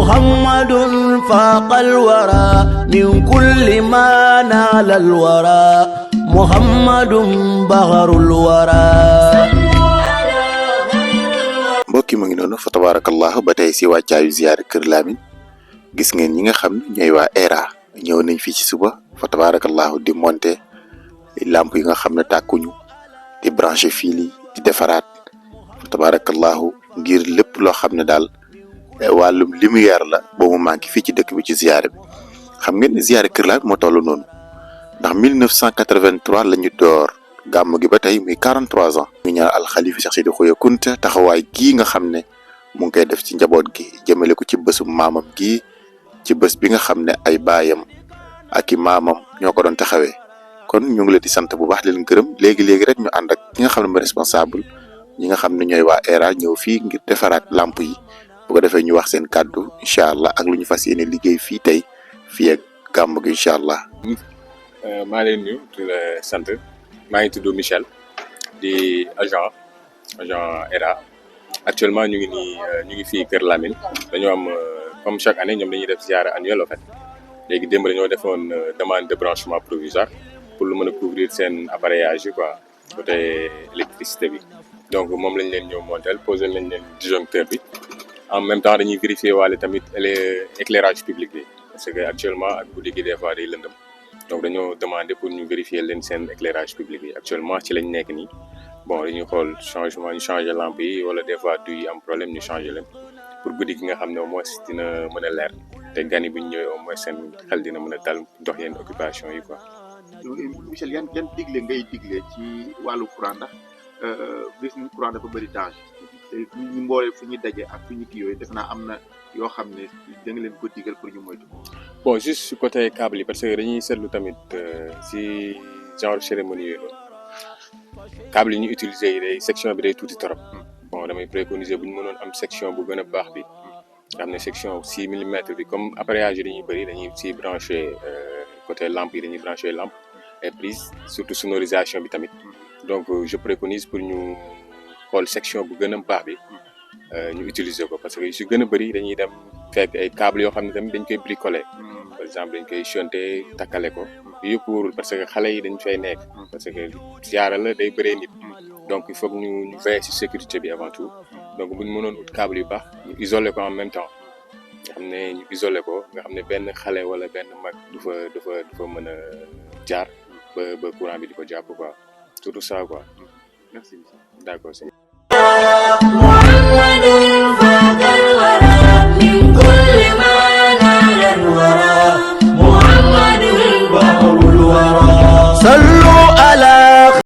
محمد فاق الورى من كل ما نال الورى محمد بغر الورى. mbokki mu ngi noonu fa tabarakallahu ba tey si wàccaayu ziyaar Kër Lamine gis ngeen ñi nga xam ne ñooy waa ERA ñëw nañ fii ci suba fa tabarakallahu di monter lamp yi nga xam ne tàkkuñu di brancher fil yi di defaraat fa tabarakallahu ngir lépp loo xam ne daal wàllum lumière la ba mu manqué fii ci dëkk bi ci ziyaare bi. xam ngeen ne ziyaare Kër Lamine moo toll noonu ndax 1983 la ñu door gàmm gi ba tey muy 43 ans. ñu ñaan alxalifa Cheikh Sidi Khoya Kunta taxawaay gii nga xam ne mu ngi koy def ci njaboot gi jëmale ko ci bésu maamam gii ci bés bi nga xam ne ay baayam ak i maamam ñoo ko doon taxawee. kon ñu ngi leen di sant bu baax di leen gërëm léegi rek ñu ànd ak ñi nga xam ne mooy responsable ñi nga xam ne ñooy waa ERA ñëw fii ngir defaraat lamp yi bu ko defee ñu wax seen kàddu incha allah ak lu ñu fas yéene liggéey fii tey fii ak gàmm gi incha allah. maa leen nuyu di la sant maa ngi tudd Michel di agent ERA actuellement ñu ngi fii Kër Lamine dañoo am comme chaque année ñoom dañuy def ziara annuelle en fait léegi démb dañoo defoon demande de branchement provisoire pour lu mën a couvrir seen appareillage yi quoi côté électricité bi donc moom lañ leen ñëw montel posé lañ leen disjoncteur bi en même temps dañuy vérifier waale tamit éclairage public bi parce que actuellement ak guddi gi des fois day lëndëm donc dañoo demandé pour ñu vérifier leen seen éclairage public yi actuellement ci lañ nekk nii bon dañuy xool changement ñu changer lampe yi wala des fois du yi am problème ñu changer leen pour guddi gi nga xam ne au moins dina mën a leer te gan yi bu ñu ñëwee au moins seen xel dina mën a dal dox yenn occupation yi quoi. Michel yan digle ngay digle ci wàllu courant ndax gis nañ courant dafa bëri danger te ñu mboolee fu ñuy daje ak fu ñu kii yooyu def naa am na yoo xam ne da nga leen ko digal pour ñu moytu. bon juste su côté câble yi parce que dañuy seetlu tamit si genre cérémonie yooyu noonu câble yi ñu utiliser yi day section bi day tuuti torop bon damay préconiser bu ñu mënoon am section bu gën a baax bi nga xam ne section 6 millimètres bi comme appareillage yi dañuy bëri dañuy si branché côté lampe yi dañuy branché lampe et prise surtout sonorisation bi tamit donc je préconise pour ñu xool section bu gën a baax bi ñu utiliser ko parce que yu si gën a bëri dañuy dem fekk ay câble yoo xam ne tamit dañ koy bricoler par exemple dañ koy shunté takkale ko yëpp wóorul parce que xale yi dañ fay nekk parce que ziara la day bëree nit donc il faut que ñu veiller ci sécurité bi avant tout donc bu ñu mënoon ut câble yu baax ñu isoler ko en même temps nga xam ne ñu isoler ko nga xam ne benn xale wala benn mag du fa mën a jaar ba courant bi di ko jàpp quoi surtout ça quoi. Merci. D'accord.